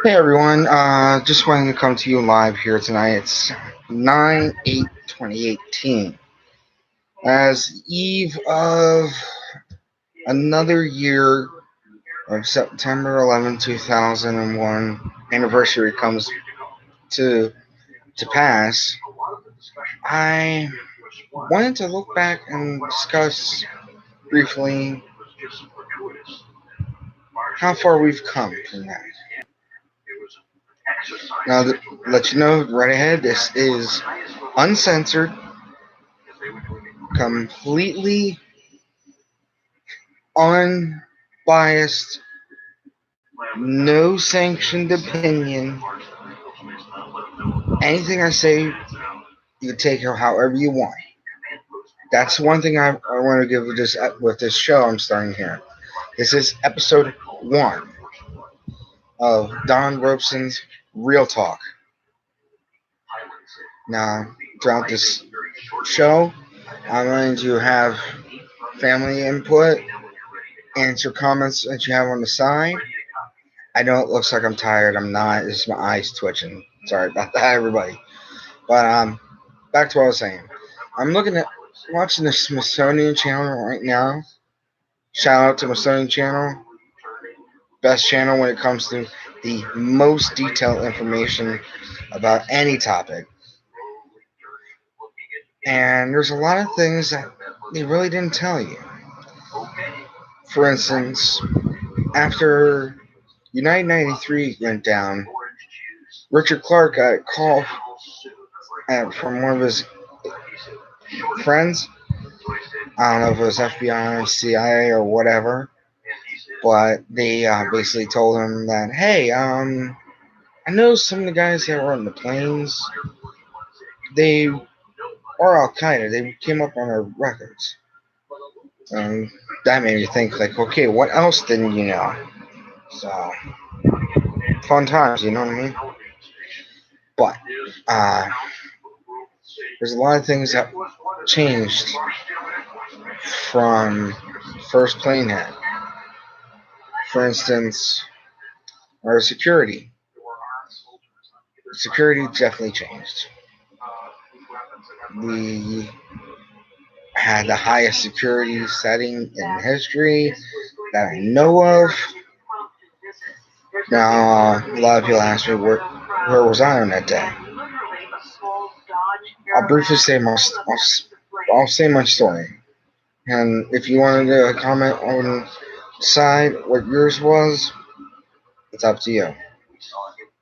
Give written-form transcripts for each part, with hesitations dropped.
Hey everyone, just wanted to come to you live here tonight. It's 9/8/2018, as eve of another year of September 11, 2001 anniversary comes to pass. I wanted to look back and discuss briefly how far we've come from that. Now, let you know right ahead, this is uncensored, completely unbiased, no sanctioned opinion. Anything I say, you take it however you want. That's one thing I want to give with this show I'm starting here. This is episode 1 of Don Robeson's Real Talk. Now, throughout this show, I'm going to have family input, answer comments that you have on the side. I know it looks like I'm tired. I'm not. It's my eyes twitching. Sorry about that, everybody. But back to what I was saying. I'm watching the Smithsonian Channel right now. Shout out to Smithsonian Channel, best channel when it comes to the most detailed information about any topic. And there's a lot of things that they really didn't tell you. For instance, after United 93 went down, Richard Clark got a call from one of his friends. I don't know if it was FBI, CIA, or whatever, but they basically told him that, hey, I know some of the guys that were on the planes, they are Al Qaeda. They came up on our records. And that made me think, like, okay, what else didn't you know? So, fun times, you know what I mean? But, there's a lot of things that changed from first plane hit. For instance, our security. Security definitely changed. We had the highest security setting in history that I know of. Now, a lot of people ask me where was I on that day. I'll briefly say I'll say my story, and if you wanted to comment on the side what yours was, it's up to you.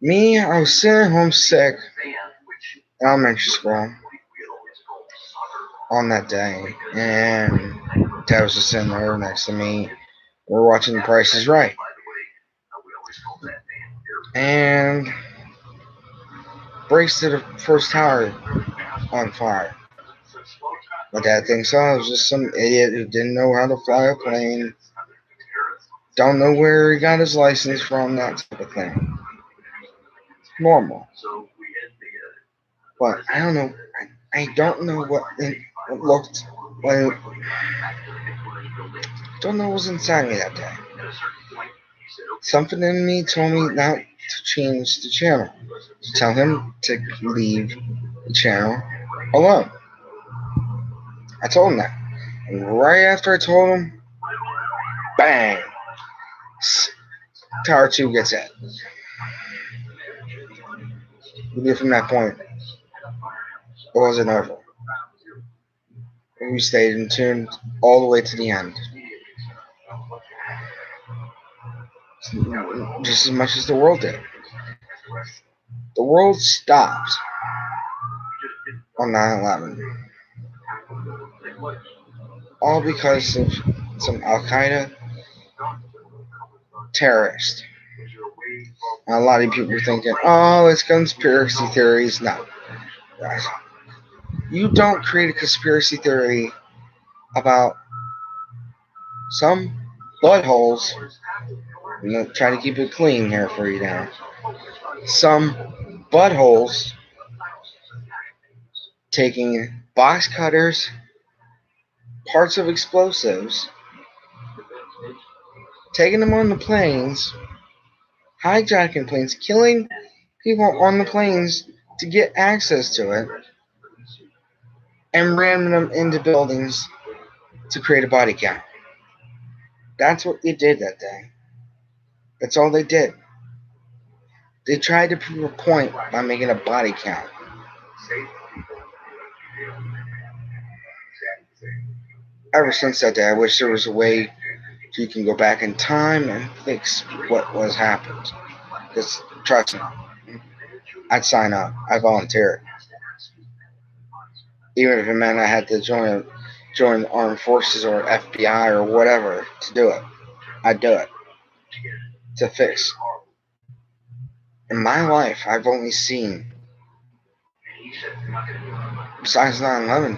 Me, I was sitting at home sick, elementary school, on that day, and Dad was just sitting there next to me. We're watching The Price is Right, and breaks to the first tower on fire. My dad thinks, oh, it was just some idiot who didn't know how to fly a plane, don't know where he got his license from, that type of thing. Normal. But I don't know. I don't know what it looked like. Don't know what was inside me that day. Something in me told me not to change the channel. To tell him to leave the channel alone. I told him that. And right after I told him, bang! Tower 2 gets hit. We knew from that point, it wasn't over. We stayed in tune all the way to the end. Just as much as the world did. The world stopped on 9/11. All because of some Al Qaeda terrorist. And a lot of people are thinking, oh, it's conspiracy theories. No. You don't create a conspiracy theory about some buttholes. I'm going to try to keep it clean here for you now. Some buttholes taking box cutters, parts of explosives, taking them on the planes, hijacking planes, killing people on the planes to get access to it, and ramming them into buildings to create a body count. That's what they did that day. That's all they did. They tried to prove a point by making a body count. Ever since that day, I wish there was a way you can go back in time and fix what was happened. Because trust me, I'd sign up. I volunteer. Even if it meant I had to join the armed forces or FBI or whatever to do it, I'd do it to fix. In my life, I've only seen, besides 9/11,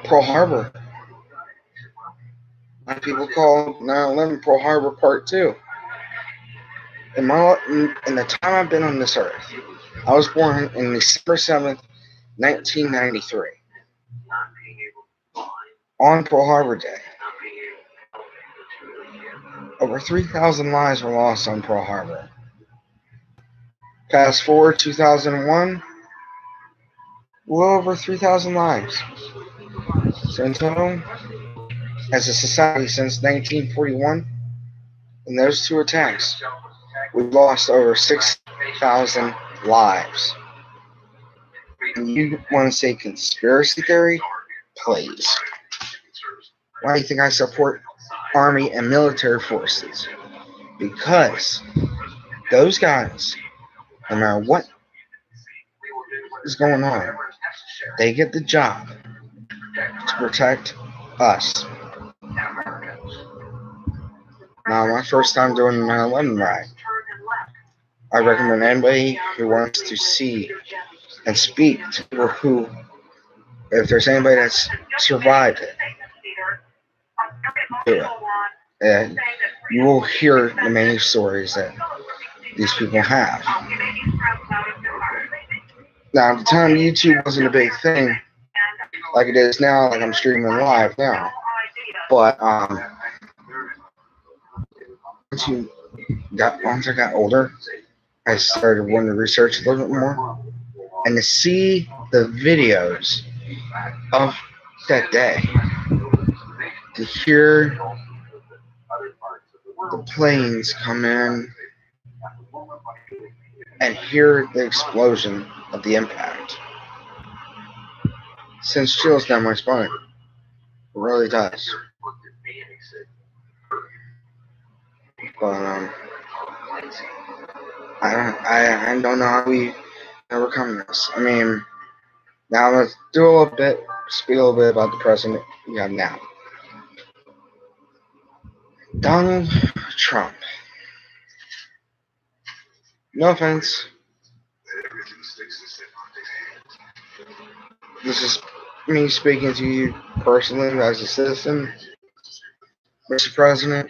Pearl Harbor. A lot of people call 9/11 Pearl Harbor Part 2. In the time I've been on this earth, I was born in December 7th, 1993, on Pearl Harbor Day. Over 3,000 lives were lost on Pearl Harbor. Fast forward 2001, well over 3,000 lives. So in total, as a society since 1941, in those two attacks, we've lost over 6,000 lives. And you want to say conspiracy theory? Please. Why do you think I support Army and military forces? Because those guys, no matter what is going on, they get the job to protect us. Now, my first time doing the 9/11 ride, I recommend anybody who wants to see and speak to people who, if there's anybody that's survived it, do it. And you will hear the many stories that these people have. Now, at the time, YouTube wasn't a big thing like it is now, like I'm streaming live now. But once I got older, I started wanting to research a little bit more and to see the videos of that day, to hear the planes come in and hear the explosion of the impact. Sends chills down my spine. It really does. But I don't know how we overcome this. I mean, now let's speak a little bit about the president we have now. Donald Trump. No offense. This is me speaking to you personally as a citizen. Mr. President,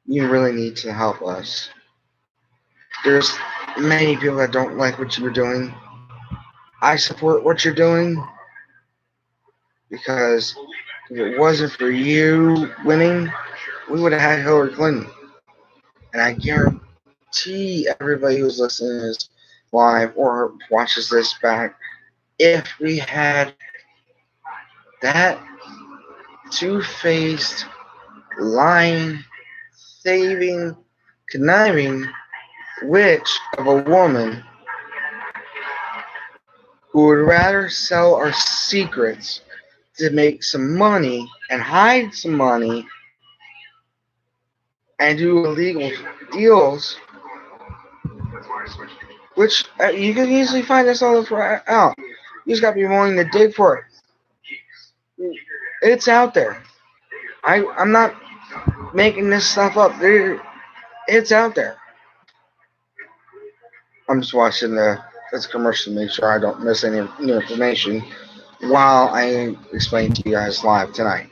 you really need to help us. There's many people that don't like what you're doing. I support what you're doing because if it wasn't for you winning, we would have had Hillary Clinton. And I guarantee everybody who's listening to this live or watches this back, if we had that two-faced, lying, thieving, conniving witch of a woman who would rather sell our secrets to make some money and hide some money and do illegal deals, which you can easily find this all out. You just got to be willing to dig for it. It's out there. I'm not making this stuff up. It's out there. I'm just watching this commercial to make sure I don't miss any new information while I explain to you guys live tonight.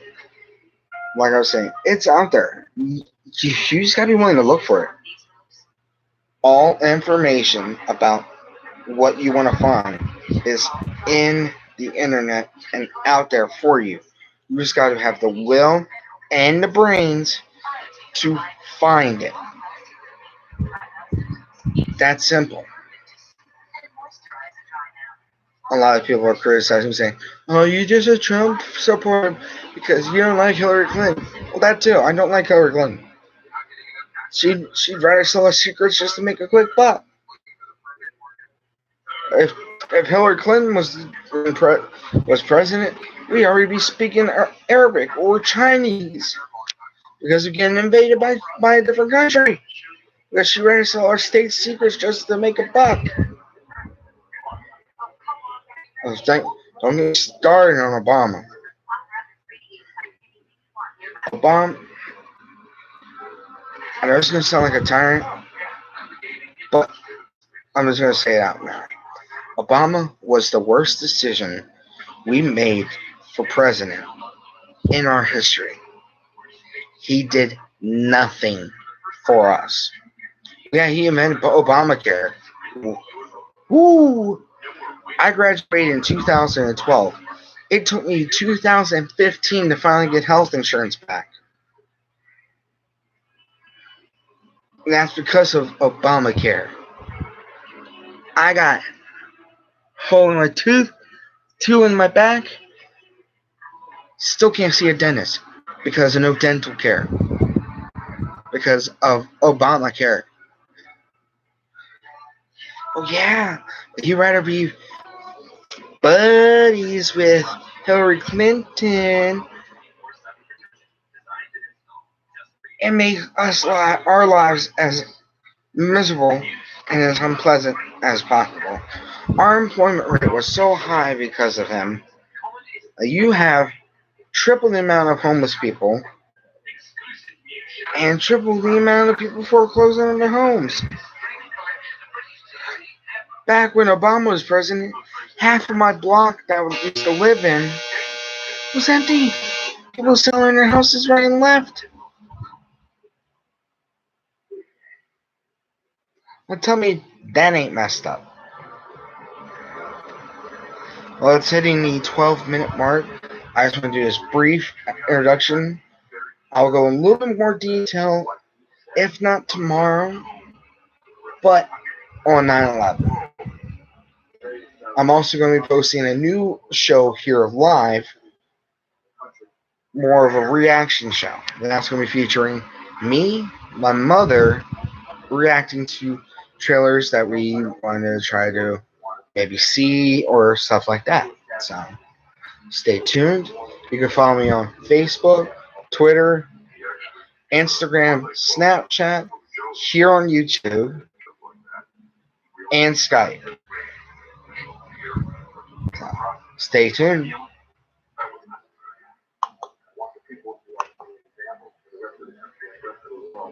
Like I was saying, it's out there. You just gotta be willing to look for it. All information about what you want to find is in the internet and out there for you. You just gotta have the will and the brains to find it. That's simple. A lot of people are criticizing, saying, "Oh, you just a Trump supporter because you don't like Hillary Clinton." Well, that too. I don't like Hillary Clinton. She'd rather sell us secrets just to make a quick buck. If if Hillary Clinton was president, we'd already be speaking Arabic or Chinese because we're getting invaded by a different country. Because she'd rather sell our state secrets just to make a buck. Don't get started on Obama. Obama, I know it's going to sound like a tyrant, but I'm just going to say it out now. Obama was the worst decision we made for president in our history. He did nothing for us. Yeah, he invented Obamacare. Woo! I graduated in 2012. It took me 2015 to finally get health insurance back. And that's because of Obamacare. I got hole in my tooth, two in my back. Still can't see a dentist because of no dental care. Because of Obamacare. Oh yeah, would you rather be buddies with Hillary Clinton and make our lives as miserable and as unpleasant as possible? Our employment rate was so high because of him. You have triple the amount of homeless people and triple the amount of people foreclosing on their homes. Back when Obama was president, half of my block that we used to live in was empty. People selling their houses right and left. Now tell me that ain't messed up. Well, it's hitting the 12-minute mark. I just want to do this brief introduction. I'll go in a little bit more detail, if not tomorrow, but on 9/11. I'm also going to be posting a new show here live, more of a reaction show. And that's going to be featuring me, my mother, reacting to trailers that we want to try to maybe see or stuff like that. So stay tuned. You can follow me on Facebook, Twitter, Instagram, Snapchat, here on YouTube, and Skype. So stay tuned.